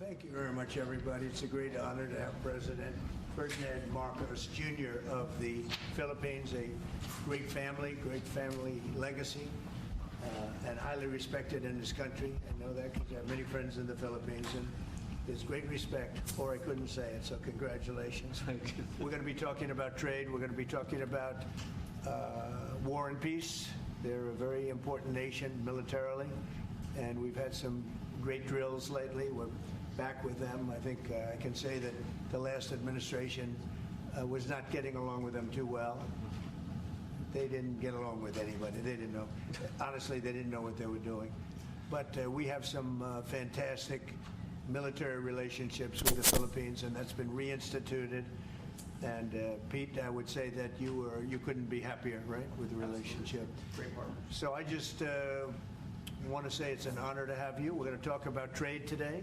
Thank you very much, everybody. It's a great honor to have President Ferdinand Marcos, Jr. of the Philippines, a great family legacy, and highly respected in this country. I know that because I have many friends in the Philippines, and there's great respect, or I couldn't say it, so congratulations. Thank you. We're going to be talking about trade. We're going to be talking about war and peace. They're a very important nation militarily, and we've had some great drills lately. We're back with them. I think I can say that the last administration was not getting along with them too well. They didn't get along with anybody. They didn't know. Honestly, they didn't know what they were doing. But we have some fantastic military relationships with the Philippines, and that's been reinstituted. And Pete, I would say that you couldn't be happier, right, with the relationship. Great partner. So I just want to say it's an honor to have you. We're going to talk about trade today,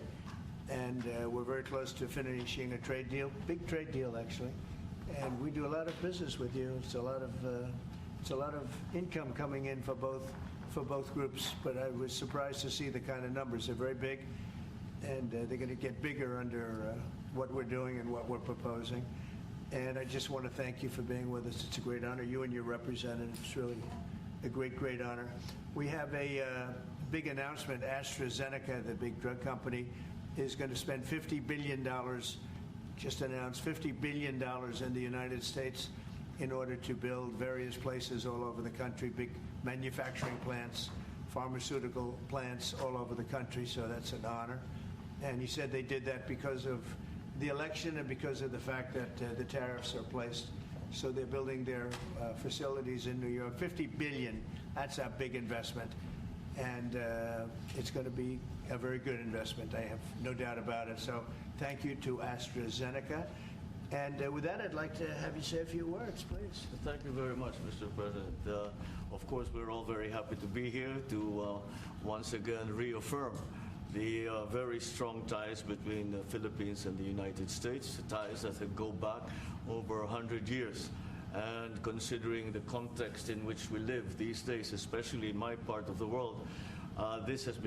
and we're very close to finishing a trade deal, big trade deal actually. And we do a lot of business with you. It's a lot of income coming in for both groups. But I was surprised to see the kind of numbers. They're very big, and they're going to get bigger under what we're doing and what we're proposing. And I just want to thank you for being with us. It's a great honor. You and your representative. It's really a great honor. We have a big announcement. AstraZeneca, the big drug company, is going to spend $50 billion, just announced $50 billion in the United States in order to build various places all over the country, big manufacturing plants, pharmaceutical plants all over the country. So that's an honor. And he said they did that because of the election and because of the fact that the tariffs are placed. So they're building their facilities in New York. $50 billion, that's a big investment. And it's going to be a very good investment. I have no doubt about it. So thank you to AstraZeneca. And with that, I'd like to have you say a few words, please. Thank you very much, Mr. President. Of course, we're all very happy to be here to once again reaffirm the very strong ties between the Philippines and the United States, ties that go back over 100 years. And considering the context in which we live these days, especially in my part of the world, this has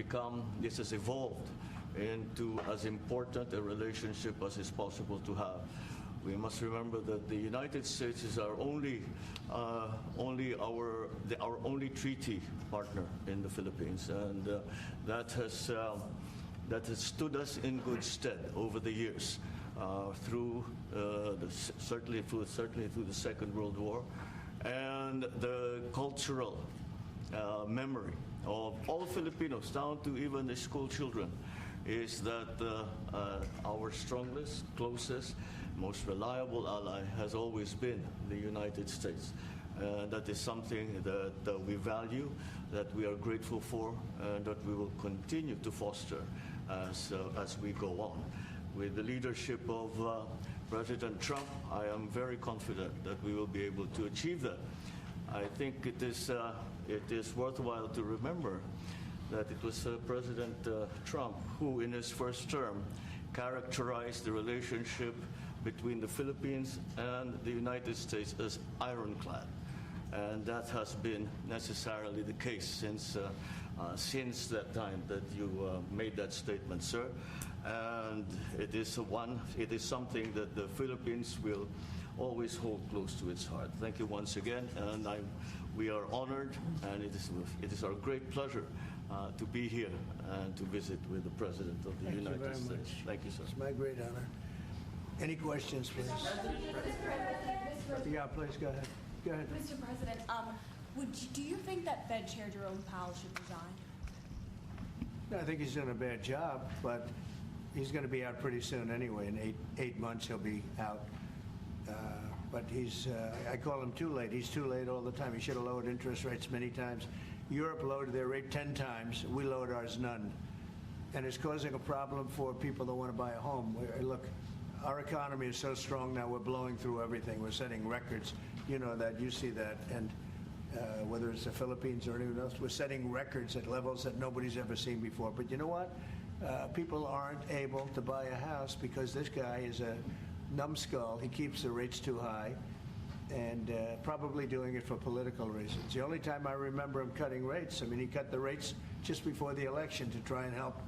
evolved into as important a relationship as is possible to have. We must remember that the United States is our only treaty partner in the Philippines, and that has stood us in good stead over the years, certainly through the Second World War, and the cultural memory of all Filipinos, down to even the school children, is that our strongest, closest, most reliable ally has always been the United States. That is something that we value, that we are grateful for, and that we will continue to foster as we go on. With the leadership of President Trump, I am very confident that we will be able to achieve that. I think it is worthwhile to remember that it was President Trump who, in his first term, characterized the relationship between the Philippines and the United States as ironclad. And that has been necessarily the case since that time that you made that statement, sir. And it is something that the Philippines will always hold close to its heart. Thank you once again, and we are honored, and it is our great pleasure to be here and to visit with the President of the United States. Thank you, sir. It's my great honor. Any questions, please? Yeah, please, go ahead. Go ahead. Mr. President, do you think that Fed Chair Jerome Powell should resign? No, I think he's done a bad job, but he's going to be out pretty soon anyway. In eight months, he'll be out. But I call him too late. He's too late all the time. He should have lowered interest rates many times. Europe lowered their rate 10 times. We lowered ours none. And it's causing a problem for people that want to buy a home. Look, our economy is so strong now, we're blowing through everything. We're setting records. You know that. You see that. And whether it's the Philippines or anyone else, we're setting records at levels that nobody's ever seen before. But you know what? People aren't able to buy a house because this guy is a numbskull. He keeps the rates too high, and probably doing it for political reasons. The only time I remember him cutting rates, I mean, he cut the rates just before the election to try and help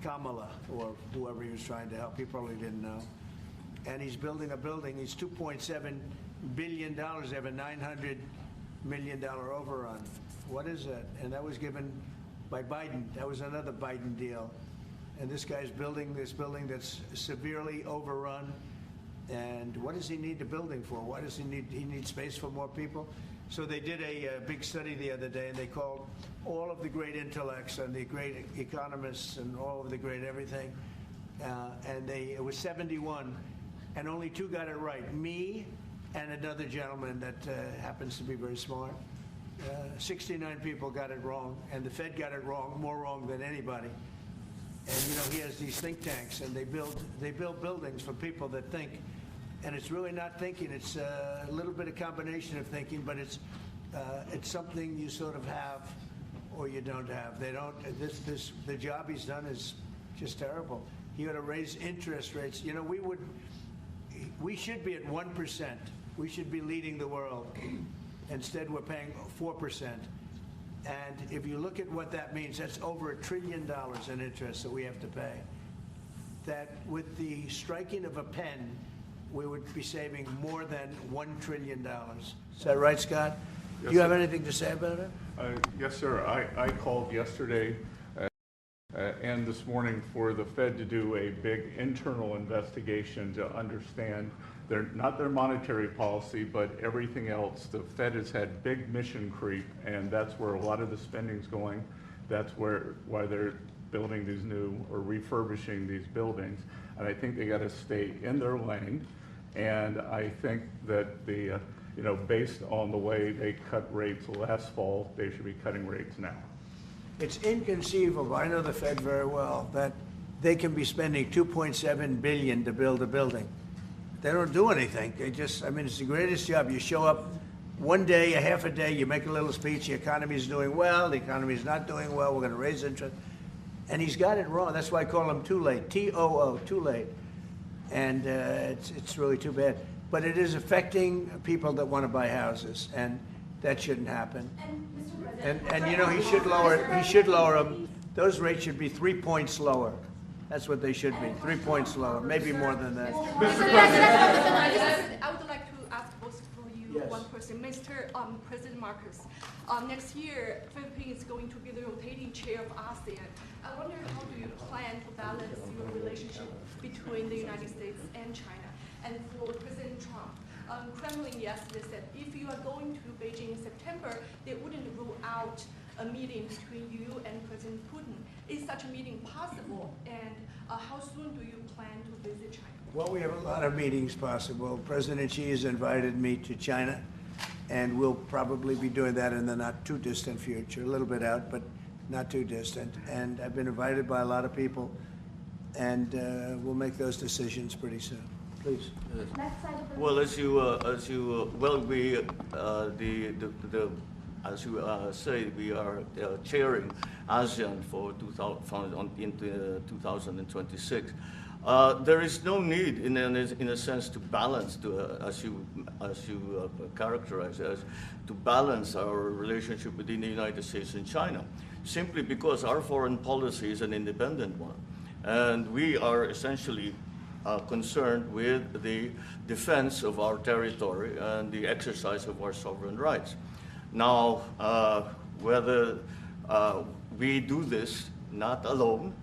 Kamala, or whoever he was trying to help. He probably didn't know. And he's building a building. He's $2.7 billion. They have a $900 million overrun. What is that? And that was given by Biden. That was another Biden deal. And this guy's building this building that's severely overrun. And what does he need the building for? Why does he need space for more people? So they did a big study the other day, and they called all of the great intellects and the great economists and all of the great everything. And it was 71, and only 2 got it right. Me and another gentleman that happens to be very smart. 69 people got it wrong, and the Fed got it wrong, more wrong than anybody. And you know, he has these think tanks, and they build buildings for people that think. And it's really not thinking. It's a little bit of combination of thinking, but it's something you sort of have or you don't have. They don't. The job he's done is just terrible. He ought to raise interest rates. You know, we should be at 1%. We should be leading the world. Instead, we're paying 4%. And if you look at what that means, that's over $1 trillion in interest that we have to pay. That with the striking of a pen, we would be saving more than $1 trillion. Is that right, Scott? Yes, Do you have sir. anything to say about it? Yes, sir. I called yesterday and this morning for the Fed to do a big internal investigation to understand not their monetary policy, but everything else. The Fed has had big mission creep, and that's where a lot of the spending's going. That's why they're building these new or refurbishing these buildings. And I think they got to stay in their lane. And I think that based on the way they cut rates last fall, they should be cutting rates now. It's inconceivable, I know the Fed very well, that they can be spending $2.7 billion to build a building. They don't do anything. It's the greatest job. You show up one day, a half a day, you make a little speech, the economy's doing well, the economy's not doing well, we're going to raise interest. And he's got it wrong. That's why I call him too late, T-O-O, too late. And it's really too bad. But it is affecting people that want to buy houses, and that shouldn't happen. And you know, he should lower them. Those rates should be 3 points lower. That's what they should be, 3 points lower, maybe more than that. I would like to ask both for you, Yes. one person. Mr. President Marcos, next year, Philippines is going to be the rotating chair of ASEAN. I wonder, how do you plan to balance your relationship between the United States and China? And for President Trump, Kremlin yesterday said if you are going to Beijing in September, they wouldn't rule out a meeting between you and President Putin. Is such a meeting possible? And how soon do you plan to visit China? Well, we have a lot of meetings possible. President Xi has invited me to China, and we'll probably be doing that in the not too distant future, a little bit out, but not too distant. And I've been invited by a lot of people, and we'll make those decisions pretty soon. Please. Well, as you say, we are chairing ASEAN for 2026. There is no need, in a sense, to balance, as you characterize as, to balance our relationship between the United States and China, simply because our foreign policy is an independent one, and we are essentially concerned with the defense of our territory and the exercise of our sovereign rights. Now, whether we do this not alone,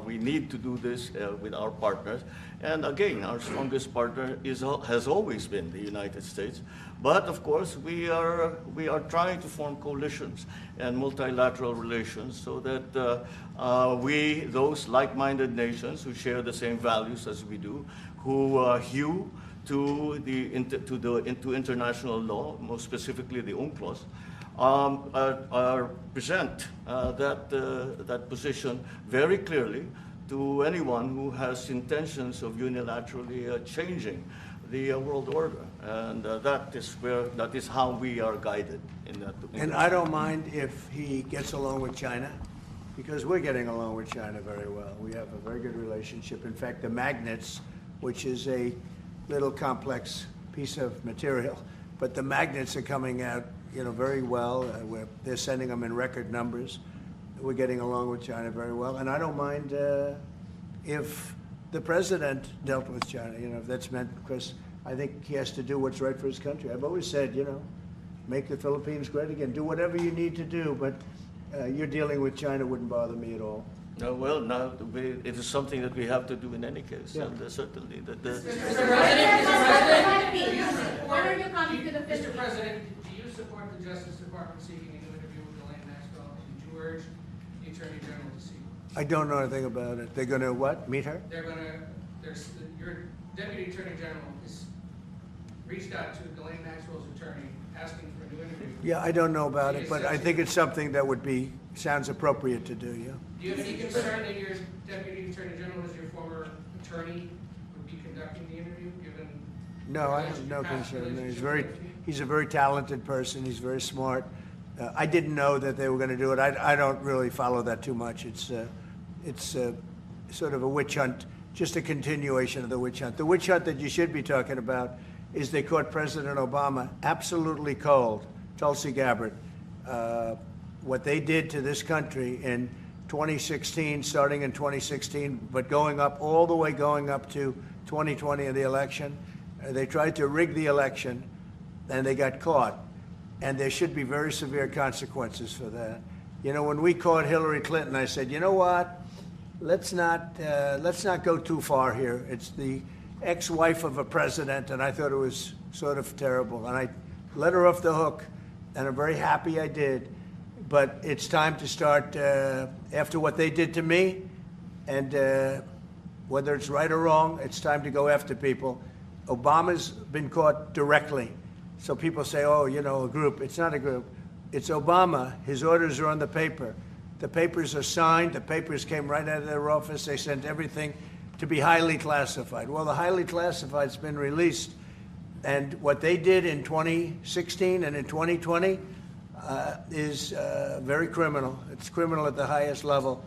we need to do this with our partners. And again, our strongest partner has always been the United States. But of course, we are trying to form coalitions and multilateral relations so that those like-minded nations who share the same values as we do, who hew to international law, most specifically the UNCLOS, present that position very clearly to anyone who has intentions of unilaterally changing the world order, and that is how we are guided in that. And I don't mind if he gets along with China, because we're getting along with China very well. We have a very good relationship. In fact, the magnets, which is a little complex piece of material, but the magnets are coming out, very well. They're sending them in record numbers, we're getting along with China very well, and I don't mind if the president dealt with China, if that's meant, because I think he has to do what's right for his country. I've always said, make the Philippines great again. Do whatever you need to do, but you're dealing with China wouldn't bother me at all. No, well, now it is something that we have to do in any case, Yeah. and certainly that. What are your comments to the Mr. President, do you support the Justice Department seeking a new interview with Ghislaine Maxwell? Did you urge the Attorney General to seek? I don't know anything about it. They're going to what? Meet her? Your Deputy Attorney General has reached out to Ghislaine Maxwell's attorney asking for a new interview. Yeah, I don't know about it, but I think it's something that sounds appropriate to do, yeah. Do you have any concern that your Deputy Attorney General, as your former attorney, would be conducting the interview, given? No, I have no concern. He's a very talented person. He's very smart. I didn't know that they were going to do it. I don't really follow that too much. It's sort of a witch hunt, just a continuation of the witch hunt. The witch hunt that you should be talking about is they caught President Obama absolutely cold, Tulsi Gabbard. What they did to this country in 2016, starting in 2016, but all the way going up to 2020 in the election. They tried to rig the election, and they got caught. And there should be very severe consequences for that. When we caught Hillary Clinton, I said, you know what? Let's not go too far here. It's the ex-wife of a president, and I thought it was sort of terrible. And I let her off the hook, and I'm very happy I did. But it's time to start, after what they did to me, and whether it's right or wrong, it's time to go after people. Obama's been caught directly. So people say, oh, a group. It's not a group. It's Obama. His orders are on the paper. The papers are signed. The papers came right out of their office. They sent everything to be highly classified. Well, the highly classified's been released. And what they did in 2016 and in 2020 is very criminal. It's criminal at the highest level.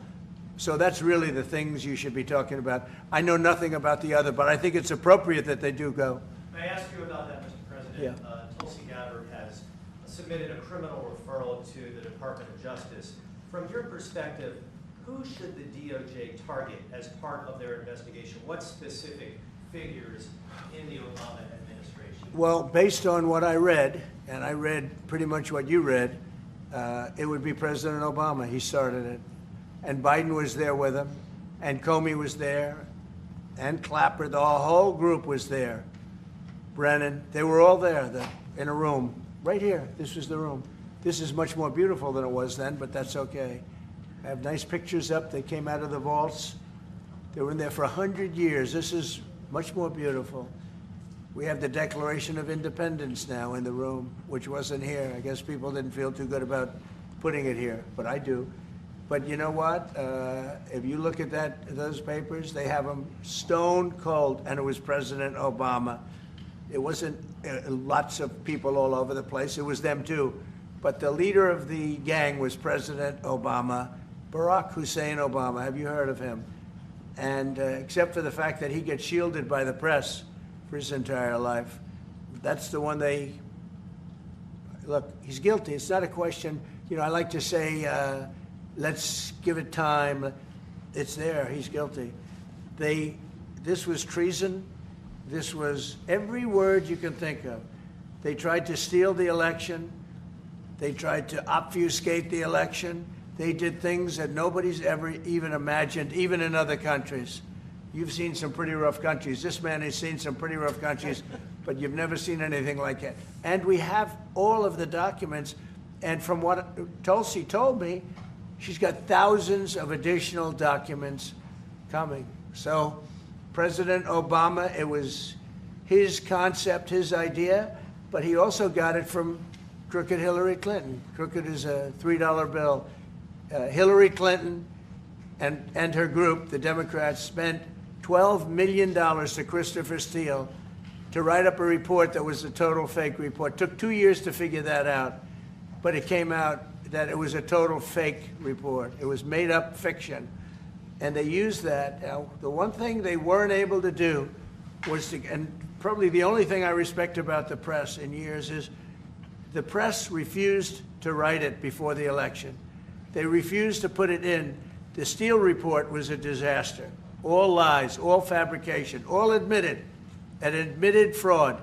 So that's really the things you should be talking about. I know nothing about the other, but I think it's appropriate that they do go. May I ask you about that, Mr. President? Yeah. Tulsi Gabbard has submitted a criminal referral to the Department of Justice. From your perspective, who should the DOJ target as part of their investigation? What specific figures in the Obama administration? Well, based on what I read, and I read pretty much what you read, it would be President Obama. He started it. And Biden was there with him, and Comey was there, and Clapper. The whole group was there. Brennan, they were all there in a room. Right here, this was the room. This is much more beautiful than it was then, but that's okay. I have nice pictures up. They came out of the vaults. They were in there for 100 years. This is much more beautiful. We have the Declaration of Independence now in the room, which wasn't here. I guess people didn't feel too good about putting it here, but I do. But you know what? If you look at those papers, they have them stone cold, and it was President Obama. It wasn't lots of people all over the place. It was them too. But the leader of the gang was President Obama, Barack Hussein Obama. Have you heard of him? And except for the fact that he gets shielded by the press for his entire life, that's the one look, he's guilty. It's not a question. I like to say, let's give it time. It's there. He's guilty. This was treason. This was every word you can think of. They tried to steal the election. They tried to obfuscate the election. They did things that nobody's ever even imagined, even in other countries. You've seen some pretty rough countries. This man has seen some pretty rough countries, but you've never seen anything like it. And we have all of the documents. And from what Tulsi told me, she's got thousands of additional documents coming. So President Obama, it was his concept, his idea, but he also got it from crooked Hillary Clinton. Crooked is a $3 bill. Hillary Clinton and her group, the Democrats, spent $12 million to Christopher Steele to write up a report that was a total fake report. Took 2 years to figure that out, but it came out that it was a total fake report. It was made up fiction. And they used that. Now, the one thing they weren't able to do was and probably the only thing I respect about the press in years is the press refused to write it before the election. They refused to put it in. The Steele report was a disaster. All lies, all fabrication, all admitted, an admitted fraud.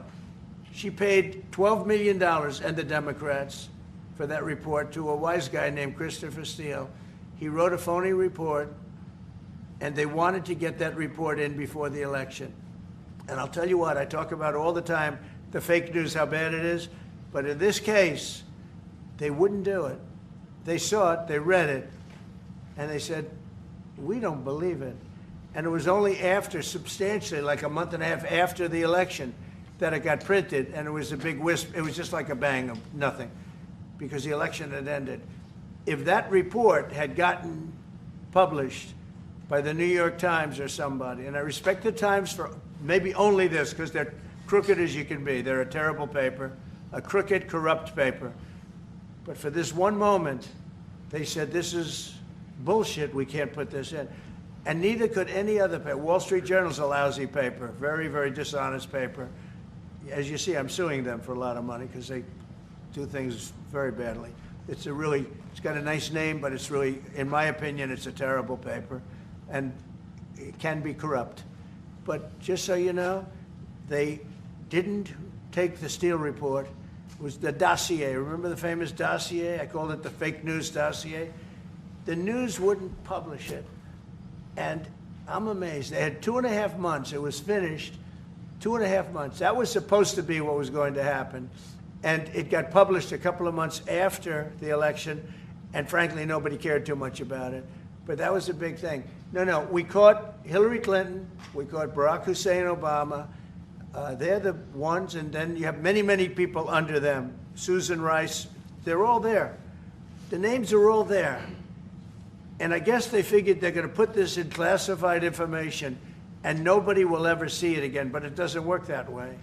She paid $12 million, and the Democrats, for that report to a wise guy named Christopher Steele. He wrote a phony report, and they wanted to get that report in before the election. And I'll tell you what, I talk about all the time, the fake news, how bad it is. But in this case, they wouldn't do it. They saw it, they read it, and they said, we don't believe it. And it was only after, substantially, like a month and a half after the election, that it got printed, and it was a big wisp. It was just like a bang of nothing, because the election had ended. If that report had gotten published by the New York Times or somebody, and I respect the Times for maybe only this, because they're crooked as you can be. They're a terrible paper, a crooked, corrupt paper. But for this one moment, they said, this is bullshit, we can't put this in. And neither could any other paper. Wall Street Journal's a lousy paper, very, very dishonest paper. As you see, I'm suing them for a lot of money because they do things very badly. It's got a nice name, but it's really, in my opinion, it's a terrible paper, and it can be corrupt. But just so you know, they didn't take the Steele report. It was the dossier. Remember the famous dossier? I called it the fake news dossier. The news wouldn't publish it. And I'm amazed. They had 2.5 months. It was finished. 2.5 months. That was supposed to be what was going to happen. And it got published a couple of months after the election. And frankly, nobody cared too much about it. But that was a big thing. No, we caught Hillary Clinton. We caught Barack Hussein Obama. They're the ones. And then you have many, many people under them. Susan Rice. They're all there. The names are all there. And I guess they figured they're going to put this in classified information and nobody will ever see it again, but it doesn't work that way.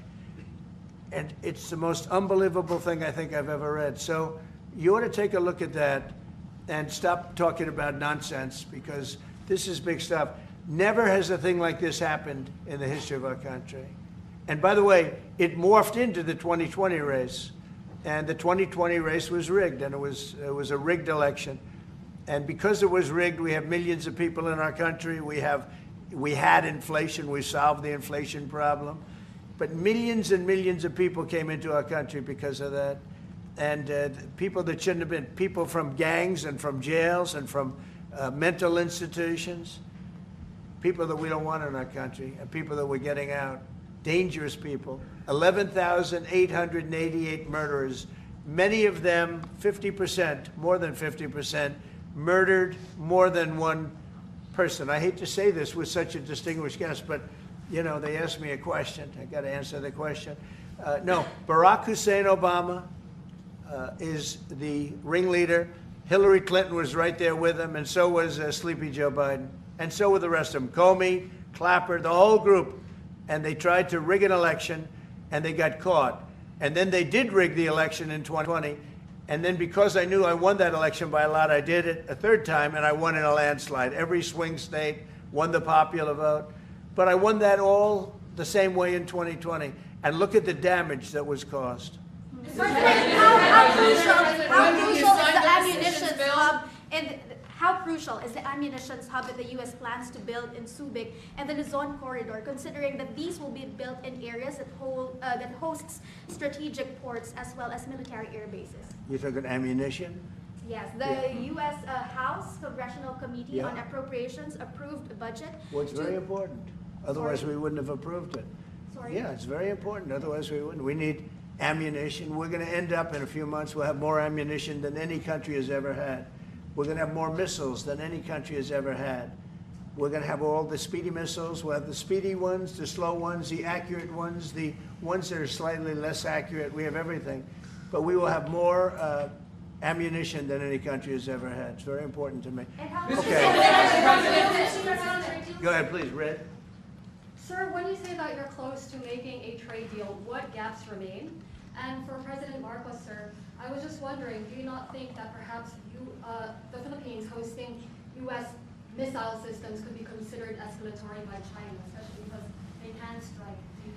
And it's the most unbelievable thing I think I've ever read. So you ought to take a look at that and stop talking about nonsense, because this is big stuff. Never has a thing like this happened in the history of our country. And by the way, it morphed into the 2020 race. And the 2020 race was rigged, and it was a rigged election. And because it was rigged, we have millions of people in our country. We had inflation. We solved the inflation problem. But millions and millions of people came into our country because of that. And people that shouldn't have been, people from gangs and from jails and from mental institutions, people that we don't want in our country, and people that we're getting out, dangerous people. 11,888 murderers, many of them, 50%, more than 50%, murdered more than one person. I hate to say this with such a distinguished guest, but you know, they asked me a question. I got to answer the question. No, Barack Hussein Obama is the ringleader. Hillary Clinton was right there with him, and so was Sleepy Joe Biden, and so were the rest of them. Comey, Clapper, the whole group. And they tried to rig an election, and they got caught. And then they did rig the election in 2020. And then because I knew I won that election by a lot, I did it a third time, and I won in a landslide. Every swing state won the popular vote. But I won that all the same way in 2020. And look at the damage that was caused. How crucial is the ammunition hub that the U.S. plans to build in Subic and the Luzon corridor, considering that these will be built in areas that hosts strategic ports as well as military air bases? You're talking ammunition? Yes, the U.S. House Congressional Committee on Appropriations approved a budget. Well, it's very important. Otherwise, we wouldn't have approved it. Sorry? Yeah, it's very important. Otherwise, we wouldn't. We need ammunition. We're going to end up in a few months, we'll have more ammunition than any country has ever had. We're going to have more missiles than any country has ever had. We're going to have all the speedy missiles. We'll have the speedy ones, the slow ones, the accurate ones, the ones that are slightly less accurate. We have everything. But we will have more ammunition than any country has ever had. It's very important to me. Okay. Go ahead, please, Red. Sir, when you say that you're close to making a trade deal, what gaps remain? And for President Marcos, sir, I was just wondering, do you not think that perhaps the Philippines hosting U.S. missile systems could be considered escalatory by China, especially because they can strike by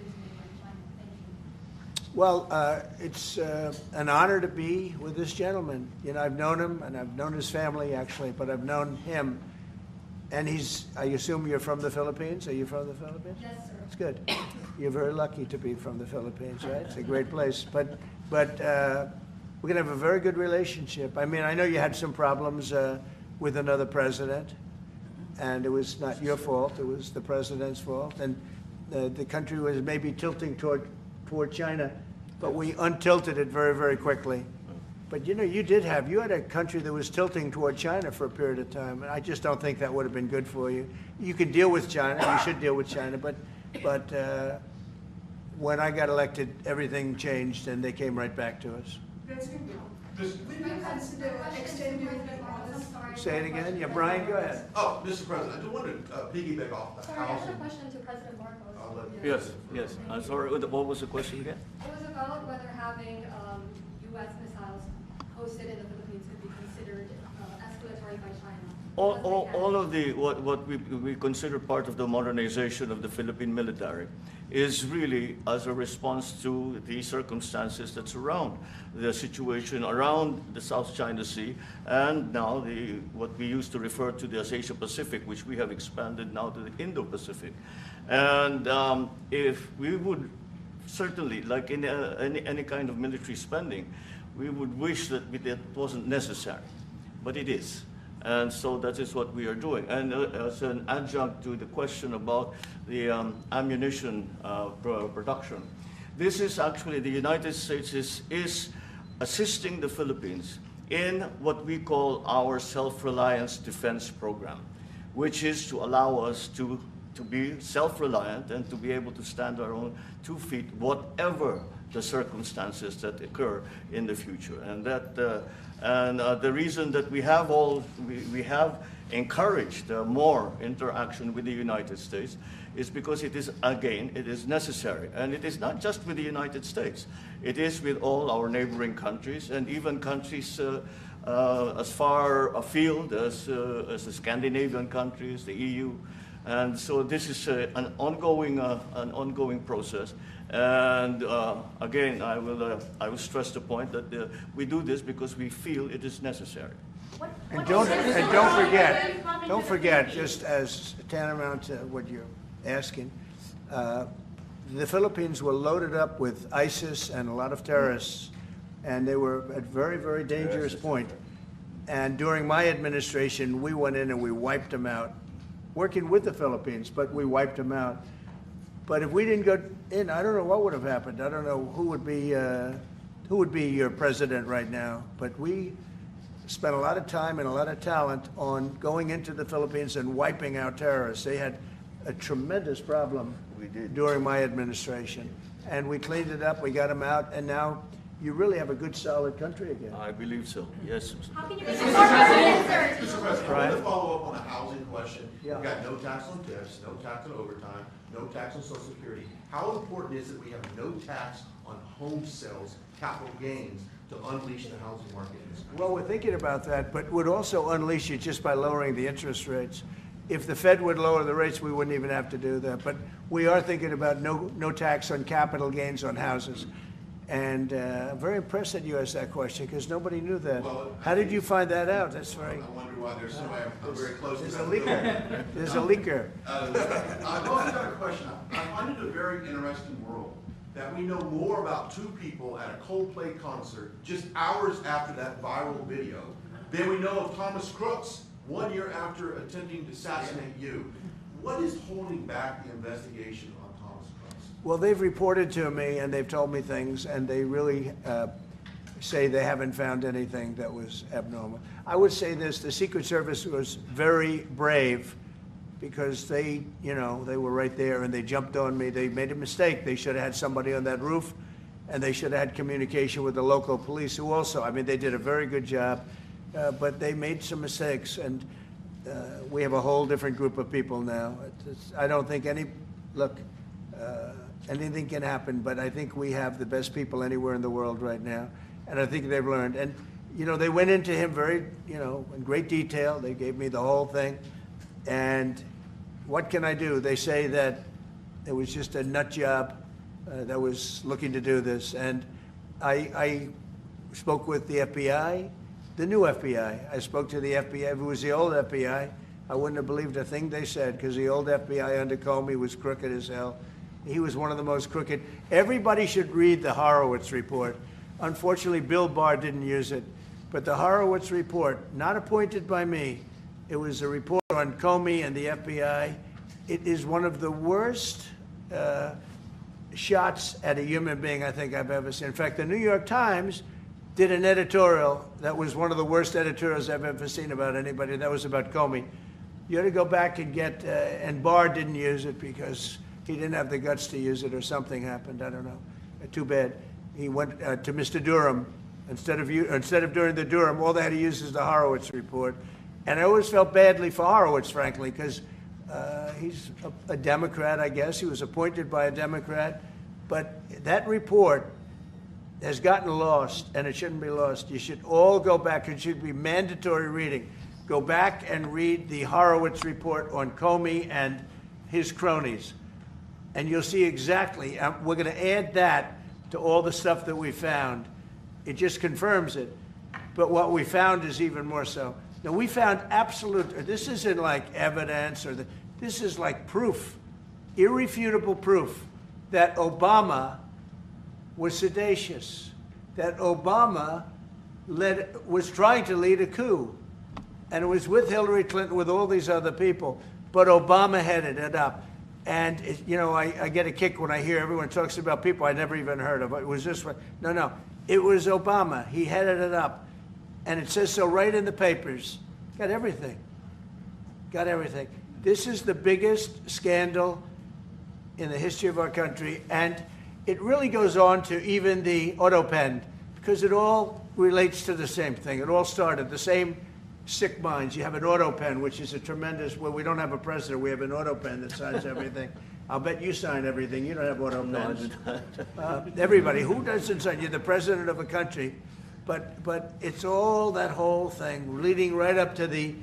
China? Thank you. Well, it's an honor to be with this gentleman. You know, I've known him, and I've known his family, actually, but I've known him. And I assume you're from the Philippines? Are you from the Philippines? Yes, sir. That's good. You're very lucky to be from the Philippines, right? It's a great place. But we're going to have a very good relationship. I mean, I know you had some problems with another president, and it was not your fault. It was the president's fault. And the country was maybe tilting toward China, but we untilted it very, very quickly. But you know, you had a country that was tilting toward China for a period of time, and I just don't think that would have been good for you. You can deal with China, you should deal with China, but when I got elected, everything changed, and they came right back to us. Say it again? Yeah, Brian, go ahead. Oh, Mr. President, I just wanted to piggyback off the Sorry, I had a housing. question to President Marcos. I'll let you- Yes. I'm sorry, what was the question again? It was about whether having U.S. missiles hosted in the Philippines could be considered escalatory by China. All of what we consider part of the modernization of the Philippine military is really as a response to the circumstances that surround the situation around the South China Sea, and now what we used to refer to as Asia-Pacific, which we have expanded now to the Indo-Pacific. And if we would certainly, like in any kind of military spending, we would wish that it wasn't necessary, but it is. And so that is what we are doing. And as an adjunct to the question about the ammunition production, this is actually the United States is assisting the Philippines in what we call our Self-Reliance defense program, which is to allow us to be self-reliant and to be able to stand our own 2 feet, whatever the circumstances that occur in the future. And the reason that we have encouraged more interaction with the United States is because it is necessary. And it is not just with the United States. It is with all our neighboring countries, and even countries as far afield as the Scandinavian countries, the EU. And so this is an ongoing process. And again, I will stress the point that we do this because we feel it is necessary. And don't forget, just as tantamount to what you're asking, the Philippines were loaded up with ISIS and a lot of terrorists, and they were at very, very dangerous point. And during my administration, we went in and we wiped them out, working with the Philippines, but we wiped them out. But if we didn't go in, I don't know what would have happened. I don't know who would be your president right now. But we spent a lot of time and a lot of talent on going into the Philippines and wiping out terrorists. They had a tremendous problem during my administration. And we cleaned it up, we got them out, and now you really have a good, solid country again. I believe so, yes. How can you make more president? Mr. President, I want to follow up on the housing question. Yeah. We've got no tax on tips, no tax on overtime, no tax on Social Security. How important is it we have no tax on home sales, capital gains, to unleash the housing market in this country? Well, we're thinking about that, but would also unleash it just by lowering the interest rates. If the Fed would lower the rates, we wouldn't even have to do that. But we are thinking about no tax on capital gains on houses. And I'm very impressed that you asked that question, because nobody knew that. Well, How did you find that out? That's very... I wonder why there's somebody I'm very close to. There's a leaker. There's a leaker. I've also got a question. I find it a very interesting world that we know more about two people at a Coldplay concert just hours after that viral video than we know of Thomas Crooks 1 year after attempting to assassinate you. What is holding back the investigation on Thomas Crooks? Well, they've reported to me, and they've told me things, and they really say they haven't found anything that was abnormal. I would say this, the Secret Service was very brave, because they were right there, and they jumped on me. They made a mistake. They should have had somebody on that roof, and they should have had communication with the local police, who also, they did a very good job, but they made some mistakes, and we have a whole different group of people now. I don't think anything can happen, but I think we have the best people anywhere in the world right now, and I think they've learned. And, they went into him very, in great detail. They gave me the whole thing. And what can I do? They say that it was just a nut job, that was looking to do this. And I spoke with the FBI, the new FBI. I spoke to the FBI. If it was the old FBI, I wouldn't have believed a thing they said, because the old FBI under Comey was crooked as hell. He was one of the most crooked. Everybody should read the Horowitz report. Unfortunately, Bill Barr didn't use it. But the Horowitz report, not appointed by me, it was a report on Comey and the FBI. It is one of the worst shots at a human being I think I've ever seen. In fact, the New York Times did an editorial that was one of the worst editorials I've ever seen about anybody. That was about Comey. You ought to go back and get, and Barr didn't use it because he didn't have the guts to use it, or something happened, I don't know. Too bad. He went to Mr. Durham. Instead of doing the Durham, all they had to use is the Horowitz report. And I always felt badly for Horowitz, frankly, because he's a Democrat, I guess. He was appointed by a Democrat. But that report has gotten lost, and it shouldn't be lost. You should all go back. It should be mandatory reading. Go back and read the Horowitz report on Comey and his cronies. And you'll see exactly, we're going to add that to all the stuff that we found. It just confirms it. But what we found is even more so. Now, we found absolute, this isn't like evidence, this is like proof, irrefutable proof that Obama was seditious, that Obama was trying to lead a coup. And it was with Hillary Clinton, with all these other people. But Obama headed it up. And, I get a kick when I hear everyone talks about people I never even heard of. It was this one. No. It was Obama. He headed it up. And it says so right in the papers. Got everything. This is the biggest scandal in the history of our country. And it really goes on to even the auto pen, because it all relates to the same thing. It all started, the same sick minds. You have an auto pen, which is a tremendous, well, we don't have a president. We have an auto pen that signs everything. I'll bet you sign everything. You don't have auto pens. Everybody. Who doesn't sign? You're the president of a country. But it's all that whole thing, leading right up to the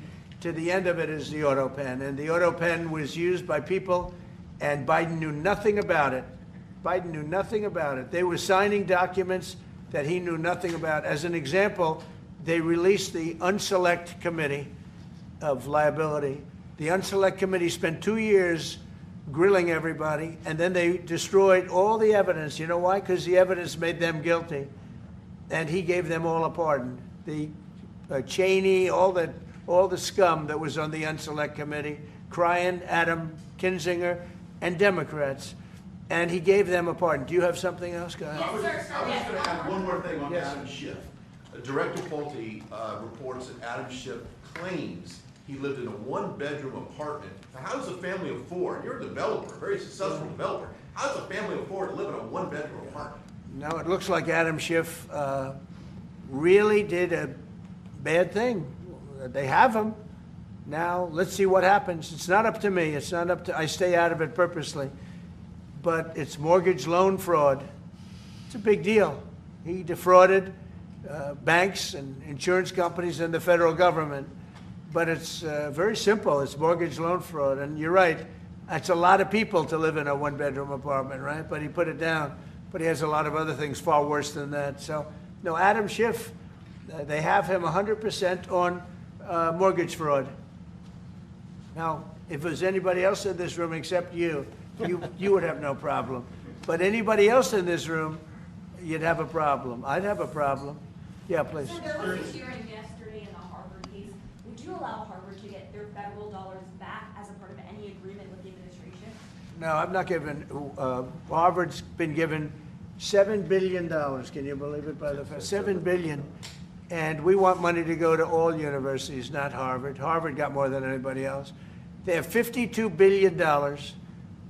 end of it is the auto pen. And the auto pen was used by people, and Biden knew nothing about it. They were signing documents that he knew nothing about. As an example, they released the Unselect Committee of Liability. The Unselect Committee spent 2 years grilling everybody, and then they destroyed all the evidence. You know why? Because the evidence made them guilty. And he gave them all a pardon. The Cheney, all the scum that was on the Unselect Committee, Cryan, Adam Kinzinger, and Democrats. And he gave them a pardon. Do you have something else, guys? I was just going to add one more thing on Adam Schiff. Director Pulte reports that Adam Schiff claims he lived in a one-bedroom apartment. How does a family of four, and you're a developer, a very successful developer, how does a family of four live in a one-bedroom apartment? No, it looks like Adam Schiff really did a bad thing. They have him. Now, let's see what happens. It's not up to me. I stay out of it purposely. But it's mortgage loan fraud. It's a big deal. He defrauded banks and insurance companies and the federal government. But it's very simple. It's mortgage loan fraud. And you're right. That's a lot of people to live in a one-bedroom apartment, right? But he put it down. But he has a lot of other things far worse than that. So, no, Adam Schiff, they have him 100% on mortgage fraud. Now, if there's anybody else in this room except you would have no problem. But anybody else in this room, you'd have a problem. I'd have a problem. Yeah, please. So there was a hearing yesterday in the Harvard case. Would you allow Harvard to get their federal dollars back as a part of any agreement with the administration? No, I'm not giving. Harvard's been given $7 billion. Can you believe it? By the $7 billion. And we want money to go to all universities, not Harvard. Harvard got more than anybody else. They have $52 billion.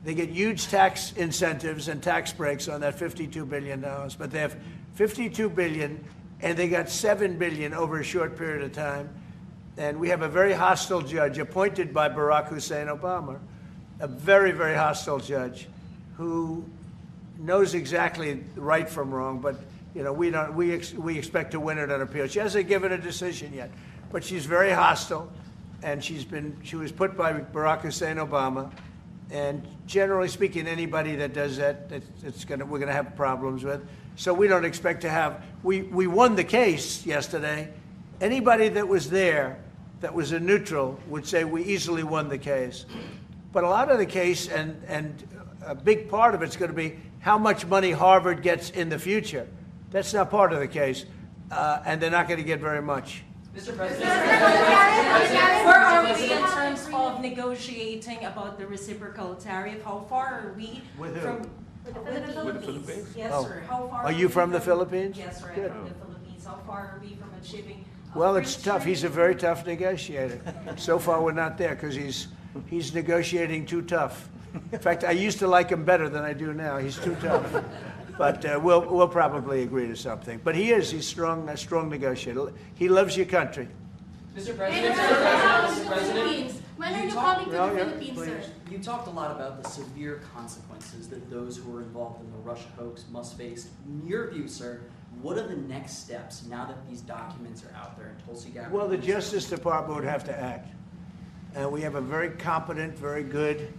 They get huge tax incentives and tax breaks on that $52 billion. But they have $52 billion, and they got $7 billion over a short period of time. And we have a very hostile judge appointed by Barack Hussein Obama, a very, very hostile judge who knows exactly right from wrong, but we expect to win it on appeal. She hasn't given a decision yet, but she's very hostile, and she was put by Barack Hussein Obama, And generally speaking, anybody that does that, we're going to have problems with. So we don't expect to have. We won the case yesterday. Anybody that was there, that was a neutral, would say we easily won the case. But a lot of the case, and a big part of it's going to be how much money Harvard gets in the future. That's not part of the case, and they're not going to get very much. Mr. President, where are we in terms of negotiating about the reciprocal tariff? How far are we With who? from With the Philippines? Yes, Oh. sir. How far Are you we from the Philippines? Yes, sir. Good. I'm from the Philippines. How far are we from achieving? Well, it's free tough. He's a trade? very tough negotiator. So far, we're not there because he's negotiating too tough. In fact, I used to like him better than I do now. He's too tough. But we'll probably agree to something. But he's strong, a strong negotiator. He loves your country. Mr. When President, are you coming to the Oh, yeah, Philippines, sir? please. You talked a lot about the severe consequences that those who were involved in the Russia hoax must face. In your view, sir, what are the next steps now that these documents are out there in Tulsi Gabbard? Well, the Justice Department would have to act. And we have a very competent, very good,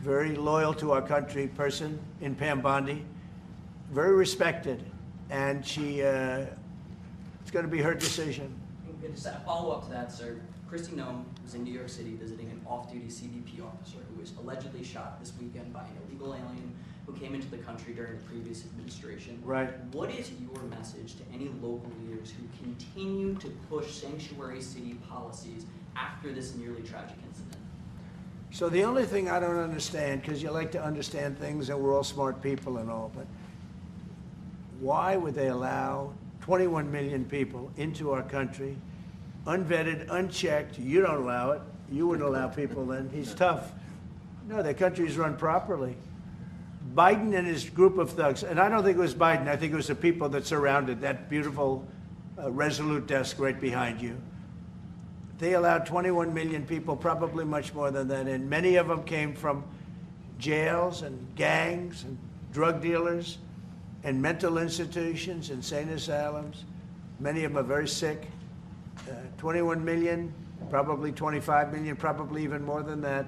very loyal to our country person in Pam Bondi, very respected. And it's going to be her decision. And just a follow-up to that, sir. Kristi Noem was in New York City visiting an off-duty CBP officer who was allegedly shot this weekend by an illegal alien who came into the country during the previous administration. Right. What is your message to any local leaders who continue to push sanctuary city policies after this nearly tragic incident? So the only thing I don't understand, because you like to understand things and we're all smart people and all, but why would they allow 21 million people into our country, unvetted, unchecked? You don't allow it. You wouldn't allow people then. He's tough. No, their country's run properly. Biden and his group of thugs, and I don't think it was Biden, I think it was the people that surrounded that beautiful Resolute desk right behind you. They allowed 21 million people, probably much more than that, and many of them came from jails and gangs and drug dealers and mental institutions, insane asylums. Many of them are very sick. 21 million, probably 25 million, probably even more than that.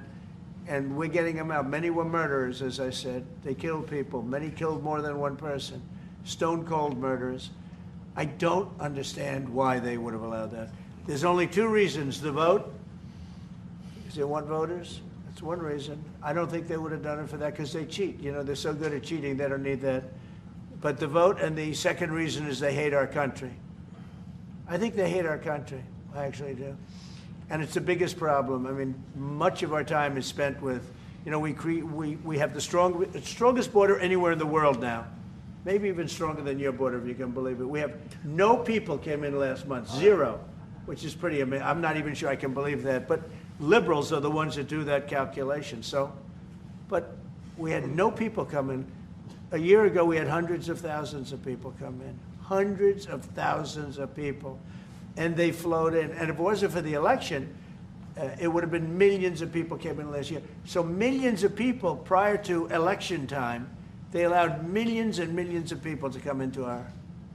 And we're getting them out. Many were murderers, as I said. They killed people. Many killed more than one person. Stone cold murderers. I don't understand why they would have allowed that. There's only two reasons. The vote, because they want voters. That's one reason. I don't think they would have done it for that because they cheat. You know, they're so good at cheating, they don't need that. But the vote, and the second reason is they hate our country. I think they hate our country. I actually do. And it's the biggest problem. I mean, much of our time is spent with, you know, we have the strongest border anywhere in the world now. Maybe even stronger than your border, if you can believe it. We have no people came in last month, zero, which is pretty amazing. I'm not even sure I can believe that. But liberals are the ones that do that calculation. So, but we had no people come in. A year ago, we had hundreds of thousands of people come in. Hundreds of thousands of people. And they flowed in. And if it wasn't for the election, it would have been millions of people came in last year. So millions of people prior to election time, they allowed millions and millions of people to come into our,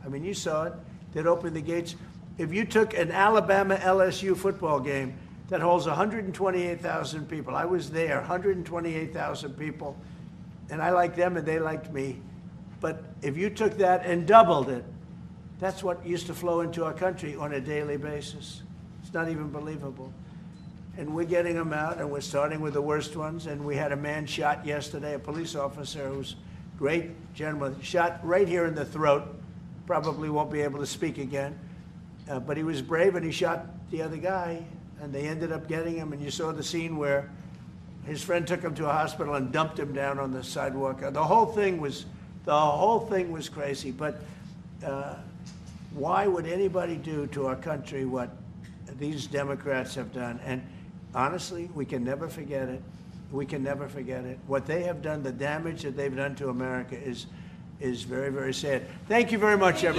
I mean, you saw it. They'd open the gates. If you took an Alabama-LSU football game that holds 128,000 people, I was there, 128,000 people, and I liked them and they liked me. But if you took that and doubled it, that's what used to flow into our country on a daily basis. It's not even believable. And we're getting them out, and we're starting with the worst ones. And we had a man shot yesterday, a police officer who's a great gentleman, shot right here in the throat. Probably won't be able to speak again. But he was brave, and he shot the other guy, and they ended up getting him. And you saw the scene where his friend took him to a hospital and dumped him down on the sidewalk. The whole thing was crazy. But why would anybody do to our country what these Democrats have done? And honestly, we can never forget it. We can never forget it. What they have done, the damage that they've done to America is very, very sad. Thank you very much, everyone.